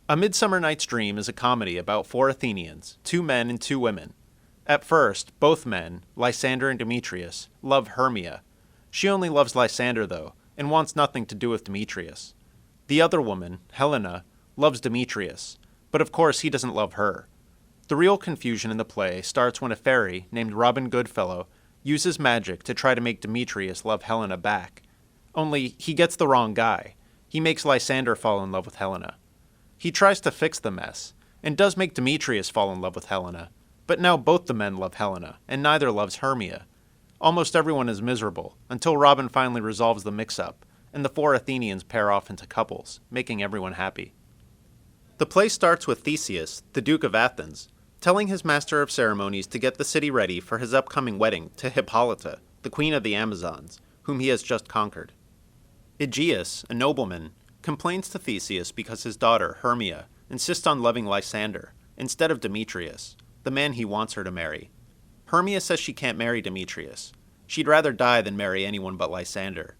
A Midsummer Night's Dream is a comedy about four Athenians, two men and two women. At first, both men, Lysander and Demetrius, love Hermia. She only loves Lysander, though, and wants nothing to do with Demetrius. The other woman, Helena, loves Demetrius, but of course he doesn't love her. The real confusion in the play starts when a fairy, named Robin Goodfellow, uses magic to try to make Demetrius love Helena back. Only, he gets the wrong guy. He makes Lysander fall in love with Helena. He tries to fix the mess, and does make Demetrius fall in love with Helena, but now both the men love Helena, and neither loves Hermia. Almost everyone is miserable, until Robin finally resolves the mix-up, and the four Athenians pair off into couples, making everyone happy. The play starts with Theseus, the Duke of Athens, telling his master of ceremonies to get the city ready for his upcoming wedding to Hippolyta, the queen of the Amazons, whom he has just conquered. Aegeus, a nobleman, complains to Theseus because his daughter, Hermia, insists on loving Lysander, instead of Demetrius, the man he wants her to marry. Hermia says she can't marry Demetrius. She'd rather die than marry anyone but Lysander.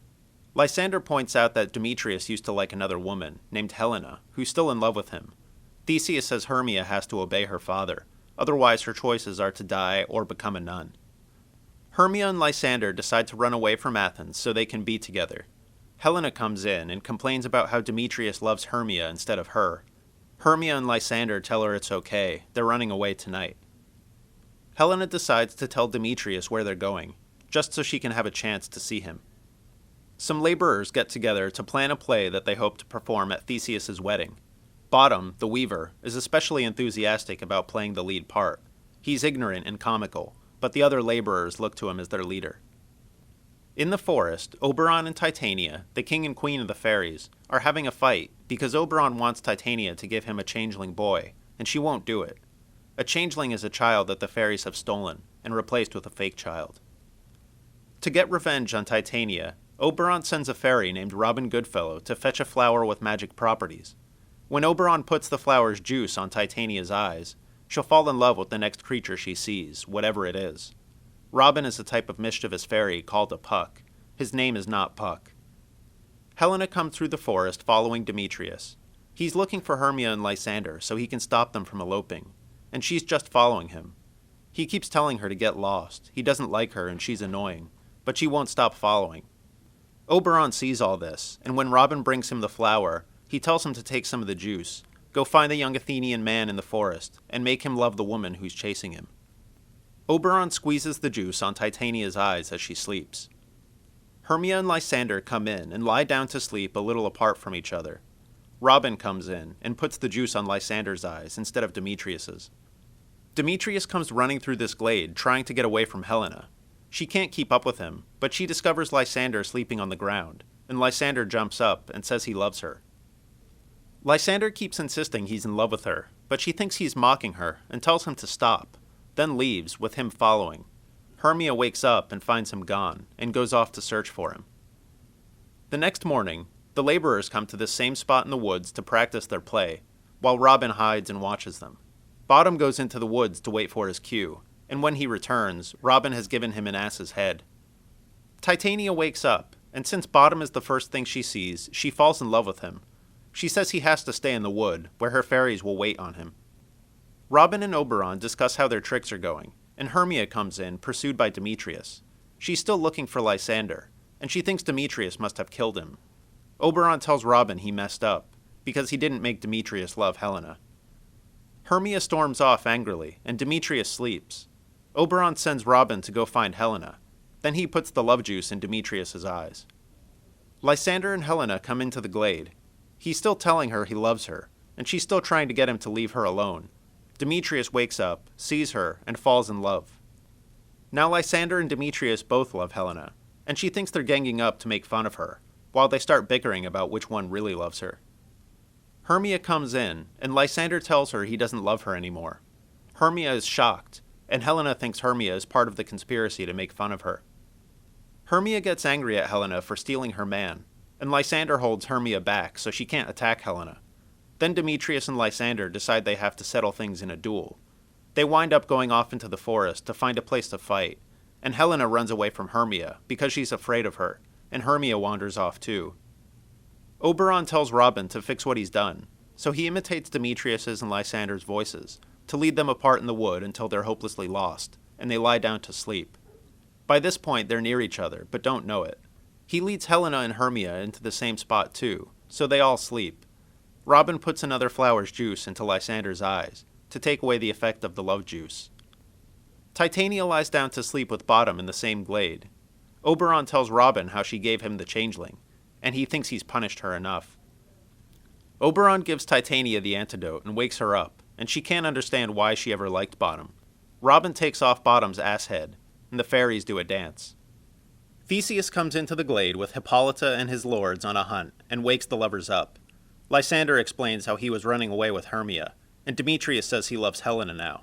Lysander points out that Demetrius used to like another woman, named Helena, who's still in love with him. Theseus says Hermia has to obey her father, otherwise her choices are to die or become a nun. Hermia and Lysander decide to run away from Athens so they can be together. Helena comes in and complains about how Demetrius loves Hermia instead of her. Hermia and Lysander tell her it's okay, they're running away tonight. Helena decides to tell Demetrius where they're going, just so she can have a chance to see him. Some laborers get together to plan a play that they hope to perform at Theseus's wedding. Bottom, the weaver, is especially enthusiastic about playing the lead part. He's ignorant and comical, but the other laborers look to him as their leader. In the forest, Oberon and Titania, the king and queen of the fairies, are having a fight because Oberon wants Titania to give him a changeling boy, and she won't do it. A changeling is a child that the fairies have stolen and replaced with a fake child. To get revenge on Titania, Oberon sends a fairy named Robin Goodfellow to fetch a flower with magic properties. When Oberon puts the flower's juice on Titania's eyes, she'll fall in love with the next creature she sees, whatever it is. Robin is a type of mischievous fairy called a Puck. His name is not Puck. Helena comes through the forest following Demetrius. He's looking for Hermia and Lysander so he can stop them from eloping, and she's just following him. He keeps telling her to get lost. He doesn't like her and she's annoying, but she won't stop following. Oberon sees all this, and when Robin brings him the flower, he tells him to take some of the juice, go find the young Athenian man in the forest, and make him love the woman who's chasing him. Oberon squeezes the juice on Titania's eyes as she sleeps. Hermia and Lysander come in and lie down to sleep a little apart from each other. Robin comes in and puts the juice on Lysander's eyes instead of Demetrius's. Demetrius comes running through this glade trying to get away from Helena. She can't keep up with him, but she discovers Lysander sleeping on the ground, and Lysander jumps up and says he loves her. Lysander keeps insisting he's in love with her, but she thinks he's mocking her and tells him to stop, then leaves, with him following. Hermia wakes up and finds him gone, and goes off to search for him. The next morning, the laborers come to this same spot in the woods to practice their play, while Robin hides and watches them. Bottom goes into the woods to wait for his cue, and when he returns, Robin has given him an ass's head. Titania wakes up, and since Bottom is the first thing she sees, she falls in love with him. She says he has to stay in the wood, where her fairies will wait on him. Robin and Oberon discuss how their tricks are going, and Hermia comes in, pursued by Demetrius. She's still looking for Lysander, and she thinks Demetrius must have killed him. Oberon tells Robin he messed up, because he didn't make Demetrius love Helena. Hermia storms off angrily, and Demetrius sleeps. Oberon sends Robin to go find Helena. Then he puts the love juice in Demetrius's eyes. Lysander and Helena come into the glade. He's still telling her he loves her, and she's still trying to get him to leave her alone. Demetrius wakes up, sees her, and falls in love. Now Lysander and Demetrius both love Helena, and she thinks they're ganging up to make fun of her, while they start bickering about which one really loves her. Hermia comes in, and Lysander tells her he doesn't love her anymore. Hermia is shocked, and Helena thinks Hermia is part of the conspiracy to make fun of her. Hermia gets angry at Helena for stealing her man, and Lysander holds Hermia back so she can't attack Helena. Then Demetrius and Lysander decide they have to settle things in a duel. They wind up going off into the forest to find a place to fight, and Helena runs away from Hermia because she's afraid of her, and Hermia wanders off too. Oberon tells Robin to fix what he's done, so he imitates Demetrius's and Lysander's voices to lead them apart in the wood until they're hopelessly lost, and they lie down to sleep. By this point, they're near each other, but don't know it. He leads Helena and Hermia into the same spot too, so they all sleep. Robin puts another flower's juice into Lysander's eyes to take away the effect of the love juice. Titania lies down to sleep with Bottom in the same glade. Oberon tells Robin how she gave him the changeling, and he thinks he's punished her enough. Oberon gives Titania the antidote and wakes her up, and she can't understand why she ever liked Bottom. Robin takes off Bottom's ass head, and the fairies do a dance. Theseus comes into the glade with Hippolyta and his lords on a hunt, and wakes the lovers up. Lysander explains how he was running away with Hermia, and Demetrius says he loves Helena now.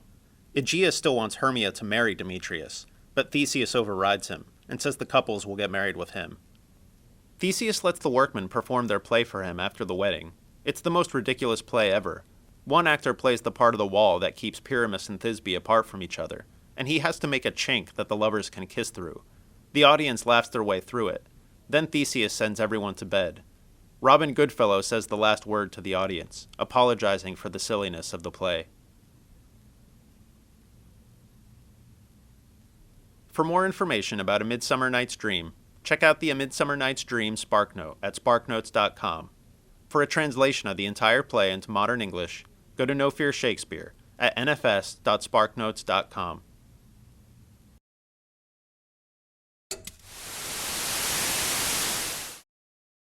Aegeus still wants Hermia to marry Demetrius, but Theseus overrides him, and says the couples will get married with him. Theseus lets the workmen perform their play for him after the wedding. It's the most ridiculous play ever. One actor plays the part of the wall that keeps Pyramus and Thisbe apart from each other, and he has to make a chink that the lovers can kiss through. The audience laughs their way through it. Then Theseus sends everyone to bed. Robin Goodfellow says the last word to the audience, apologizing for the silliness of the play. For more information about A Midsummer Night's Dream, check out the A Midsummer Night's Dream SparkNote at SparkNotes.com. For a translation of the entire play into modern English, go to No Fear Shakespeare at nfs.sparknotes.com.